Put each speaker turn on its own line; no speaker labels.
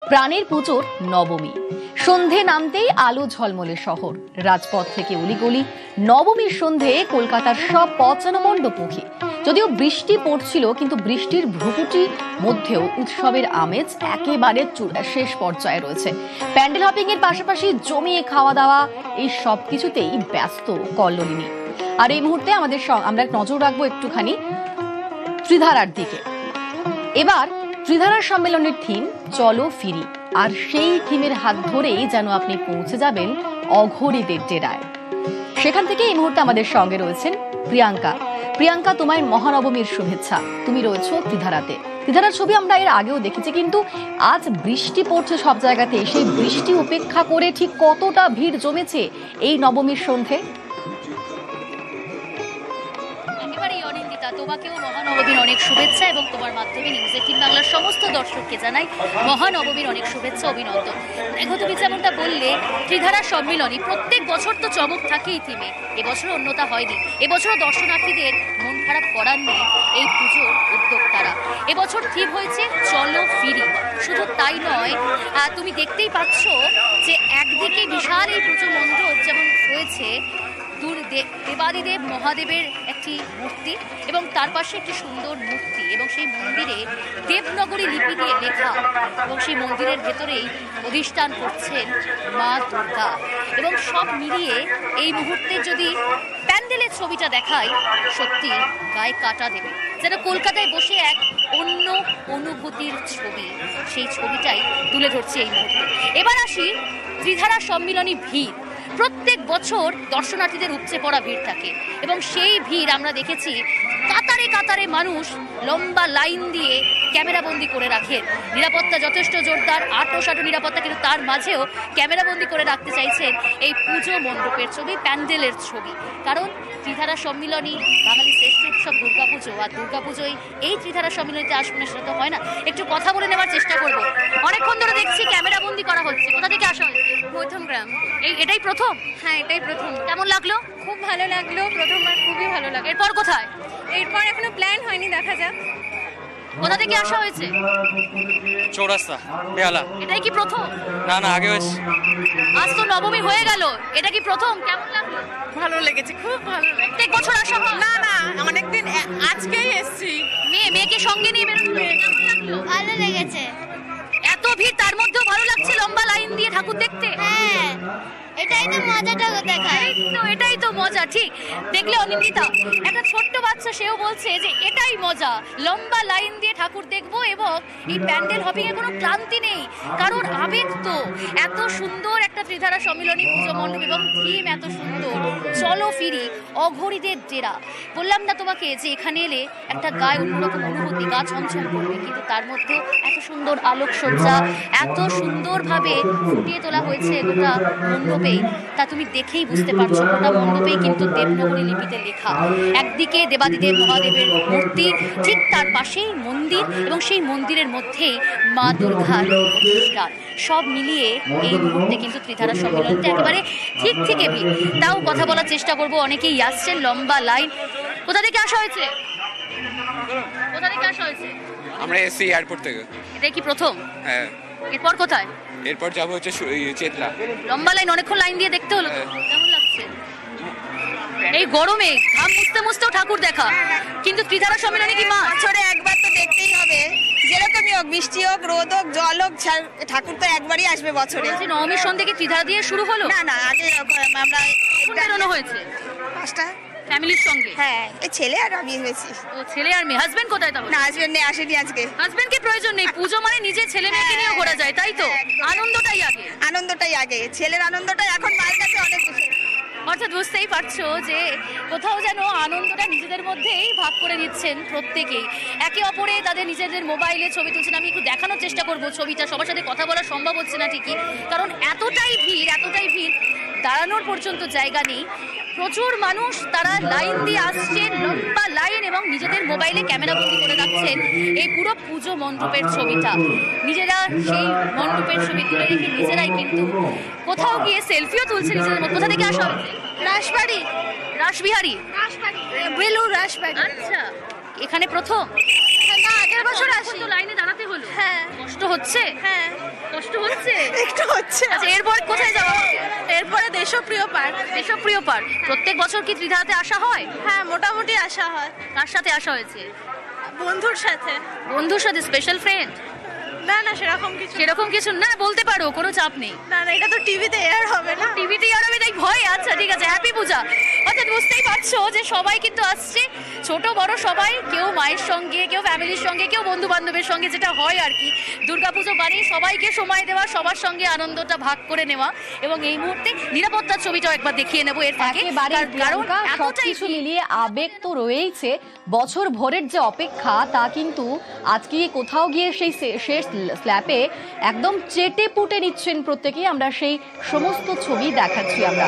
প্রাণের পুজোর নবমী। সন্ধে নামতেই আলো ঝলমলে শহর, রাজপথ থেকে অলিগলি। নবমীর সন্ধে কলকাতার সব পথ যেন মণ্ডপমুখী। যদিও বৃষ্টি পড়ছিল, কিন্তু বৃষ্টির ভ্রুকুটি মধ্যেও উৎসবের আমেজ একেবারে শেষ পর্যায়ে রয়েছে। প্যান্ডেল হপিং এর পাশাপাশি জমিয়ে খাওয়া দাওয়া, এই সব কিছুতেই ব্যস্ত কল্লোলিনী। আর এই মুহূর্তে আমরা নজর রাখবো একটুখানি ত্রিধারার দিকে। এবার ত্রিধারা সম্মেলনের থিম চলো ফিরি, আর সেই থিমের হাত ধরেই যেন আপনি পৌঁছে যাবেন অঘোরীদের ডেরায়। সেখান থেকে এই মুহূর্তে আমাদের সঙ্গে রয়েছেন প্রিয়াঙ্কা, তোমায় মহানবমীর শুভেচ্ছা। তুমি রয়েছো ত্রিধারাতে। ত্রিধারার ছবি আমরা এর আগেও দেখেছি, কিন্তু আজ বৃষ্টি পড়ছে সব জায়গাতে। সেই বৃষ্টি উপেক্ষা করে ঠিক কতটা ভিড় জমেছে এই নবমীর সন্ধে?
তোমাকেও মহানবমীর অনেক শুভেচ্ছা এবং তোমার মাধ্যমে নিউজ 18 বাংলার সমস্ত দর্শককে জানাই মহানবমীর অনেক শুভেচ্ছা, অভিনন্দন। দেখো, তুমি যেমনটা বললে, ত্রিধারা সম্মিলনী প্রত্যেক বছর তো চমক থাকেই থিমে। এবছর অন্যতা হয়নি। এবছরও দর্শনার্থীদের মন খারাপ করার নেই এই পুজোর উদ্যোক্তারা। এবছর থিম হয়েছে চলো ফিরি। শুধু তাই নয়, তুমি দেখতেই পাচ্ছ যে একদিকে বিশাল এই পুজো মণ্ডপ যেমন রয়েছে, দেবাদিদেব মহাদেবের একটি মূর্তি এবং তার পাশে একটি সুন্দর মূর্তি, এবং সেই মন্দিরে দেবনগরী লিপি দিয়ে লেখা, এবং সেই মন্দিরের ভেতরেই অধিষ্ঠান করছেন মা দুর্গা। এবং সব মিলিয়ে এই মুহূর্তে যদি প্যান্ডেলের ছবিটা দেখায়, সত্যি গায়ে কাটা দেবে, যেন কলকাতায় বসে এক অন্য অনুভূতির ছবি। সেই ছবিটাই তুলে ধরছে এই মুহূর্তে। এবার আসি ত্রিধারা সম্মিলনী ভিড়। প্রত্যেক বছর দর্শনার্থীদের উপচে পড়া ভিড় থাকে, এবং সেই ভিড় আমরা দেখেছি কাতারে কাতারে মানুষ লম্বা লাইন দিয়ে ক্যামেরাবন্দি করে রাখেন। নিরাপত্তা যথেষ্ট জোরদার, আঁটো নিরাপত্তা, কিন্তু তার মাঝেও ক্যামেরাবন্দি করে রাখতে চাইছেন এই পুজো মণ্ডপের ছবি, প্যান্ডেলের ছবি। কারণ ত্রিধারা সম্মিলনী বাঙালি শ্রেষ্ঠ উৎসব দুর্গাপুজো, আর দুর্গাপুজোয় এই ত্রিধারা সম্মিলনীতে আসবে না সেটা তো হয় না। একটু কথা বলে নেওয়ার চেষ্টা করবো। অনেকক্ষণ ধরে দেখছি ক্যামেরাবন্দি করা হচ্ছে। কোথা থেকে আসা হয়েছে?
প্রথম গ্রাম।
এটাই প্রথম?
হ্যাঁ, এটাই প্রথম।
কেমন লাগলো?
খুব ভালো লাগলো, প্রথমবার খুবই ভালো লাগলো।
এরপর কোথায়?
এরপর এখনো প্ল্যান হয়নি, দেখা যাক।
কোথা থেকে আসা হয়েছে?
চৌরাস্তা, বেহালা।
এটাই কি প্রথম?
না, আগে হয়েছে।
আজ তো নবমী হয়ে গেল, এটা কি প্রথম? কেমন লাগলো?
ভালো লেগেছে, খুব ভালো লেগেছে।
প্রত্যেক বছর আসা হয়?
না, অনেকদিন আজকেই এসেছি।
মেয়েকে সঙ্গে নিয়ে বেরোতে? কেমন লাগলো?
ভালো লেগেছে।
এত ভিড়, তার মধ্যেও ভালো লাগছে লম্বা লাইন দিয়ে ঠাকুর দেখতে?
হ্যাঁ, এটাই তো মজাটা দেখায়।
এটাই তো মজা। ঠিক দেখলে অনিন্দিতা, একটা ছোট্ট বাচ্চা, সেও বলছে যে এটাই মজা, লম্বা লাইন দিয়ে ঠাকুর দেখবো। এবং এই প্যান্ডেল হপিং এর কোনো ক্লান্তি নেই, কারণ আবেগ তো এত সুন্দর একটা ত্রিধারা সম্মিলনী পুজো মণ্ডপ, এবং থিম এত সুন্দর চলো ফিরি, অঘোরীদের ডেরা। বললাম না তোমাকে যে এখানে এলে একটা গায়ে অন্যরকম অনুভূতি, গা ছমছম করবে, কিন্তু তার মধ্যেও এত সুন্দর আলোকসজ্জা, এত সুন্দরভাবে ফুটিয়ে তোলা হয়েছে গোটা মণ্ডপে। তা তুমি দেখেই বুঝতে পারছো, গোটা মণ্ডপেই কিন্তু দেবনগরী লিপিতে লেখা। একদিকে দেবাদিদেব মহাদেবের মূর্তি, ঠিক তার পাশেই মন্দির, এবং সেই মন্দিরের মধ্যেই মা দুর্গার প্রতিষ্ঠান। সব মিলিয়ে এই মুহূর্তে কিন্তু ত্রিধারা সম্মেলনটা একেবারে ঠিক থেকে ভিড়। তাও কথা বলার চেষ্টা করবো, অনেকেই আসছেন, লম্বা লাইন। কোথা থেকে আসা হয়েছে?
আমরা এসছি এয়ারপোর্ট থেকে।
এটা কি প্রথম?
হ্যাঁ।
এরপর কোথায়?
এরপর যাবো হচ্ছে চেতলা।
লম্বা লাইন, অনেকক্ষণ লাইন দিয়ে দেখতে হলো। কেমন লাগছে এই গরমে ঘাম মুছতেও ঠাকুর দেখা? কিন্তু ত্রিধারা সম্মেলনে কি মা
বছরে একবার তো দেখতেই হবে, যেরকমই হোক, বৃষ্টি হোক, রোদ হোক, জল হোক, ঠাকুর তো একবারই আসবে বছরে।
নবমীর সন্ধ্যে কি ত্রিধারা দিয়ে শুরু হলো?
না, আগে আমরা
বেরোনো হয়েছে
5টা
ফ্যামিলির সঙ্গে।
হ্যাঁ, এই ছেলে আর আমি হয়েছি।
ও, ছেলে আর মেয়ে। হাজবেন্ড কোথায়? তাহলে
না, হাজবেন্ড নেই, আসেনি আজকে।
হাজবেন্ডকে প্রয়োজন নেই, পুজো মানে নিজে ছেলে মেয়েকে নিয়ে ঘোরা যায়, তাই তো? আনন্দটাই আগে,
ছেলের আনন্দটাই এখন মায়ের কাছে অনেক বেশি।
অর্থাৎ বুঝতেই পারছো যে কোথাও যেন আনন্দটা নিজেদের মধ্যেই ভাগ করে নিচ্ছেন প্রত্যেকেই। একে অপরে তাদের নিজেদের মোবাইলে ছবি তুলছেন। আমি একটু দেখানোর চেষ্টা করবো ছবিটা, সবার সাথে কথা বলা সম্ভব হচ্ছে না ঠিকই, কারণ এতটাই ভিড়, দাঁড়ানোর পর্যন্ত জায়গা নেই। প্রচুর মানুষ, তারা লাইন দিয়ে আসছেন, লম্বা লাইন, এবং নিজেদের মোবাইলে ক্যামেরাবন্দি করে রাখছেন এই পুরো পুজো মণ্ডপের ছবিটা। নিজেরা সেই মণ্ডপের ছবি তুলে রেখে নিজেরাই কিন্তু কোথাও গিয়ে সেলফিও তুলছে নিজেদের মধ্যে। কোথা থেকে আসা হয়েছে?
রাসবিহারী।
বেলুর রাসবাড়ি। আচ্ছা, এখানে প্রথম?
না, আগে
আগের বছর আসি তো লাইনে দাঁড়াতে হলো।
হ্যাঁ
কষ্ট হচ্ছে?
হ্যাঁ
কষ্ট হচ্ছে?
একটু হচ্ছে
আচ্ছা এরপরে কোথায় যাওয়া হবে?
এরপরে দেশপ্রিয় পার্ক।
দেশপ্রিয় পার্ক। প্রত্যেক বছর কি ত্রিধারাতে আসা হয়?
হ্যাঁ মোটামুটি আসা হয়
কার সাথে আসা হয়েছে?
বন্ধুর সাথে।
বন্ধুর সাথে, স্পেশাল ফ্রেন্ড?
না না সেরকম কিছু
সেরকম কিছু না, বলতে পারো, কোনো চাপ নেই।
না না এটা তো টিভিতে এয়ার হবে না।
টিভিতে আর আমি তাই ভয়। আচ্ছা ঠিক আছে, হ্যাপি পূজা। অর্থাৎ বুঝতেই পারছো যে সবাই কিন্তু আসছে, ছোট বড় সবাই, কেউ মায়ের সঙ্গে, কেউ ফ্যামিলির সঙ্গে, কেউ বন্ধু বান্ধবের সঙ্গে, যেটা হয় আর কি। দুর্গাপুজো মানে সবাইকে সময় দেওয়া, সবার সঙ্গে আনন্দটা ভাগ করে নেওয়া। এবং এই মুহূর্তে নিরাপত্তার ছবিটাও একবার দেখিয়ে নেবো এর ফাঁকে।
একেবারে
কারণ
প্রিয়াঙ্কা,
এতটাই
সবকিছু মিলিয়ে আবেগ তো রয়েইছে। বছর ভরের যে অপেক্ষা তা কিন্তু আজকে কোথাও গিয়ে সেই শেষ স্ল্যাপে একদম চেটে পুটে নিচ্ছেন প্রত্যেকেই। আমরা সেই সমস্ত ছবি দেখাচ্ছি আমরা।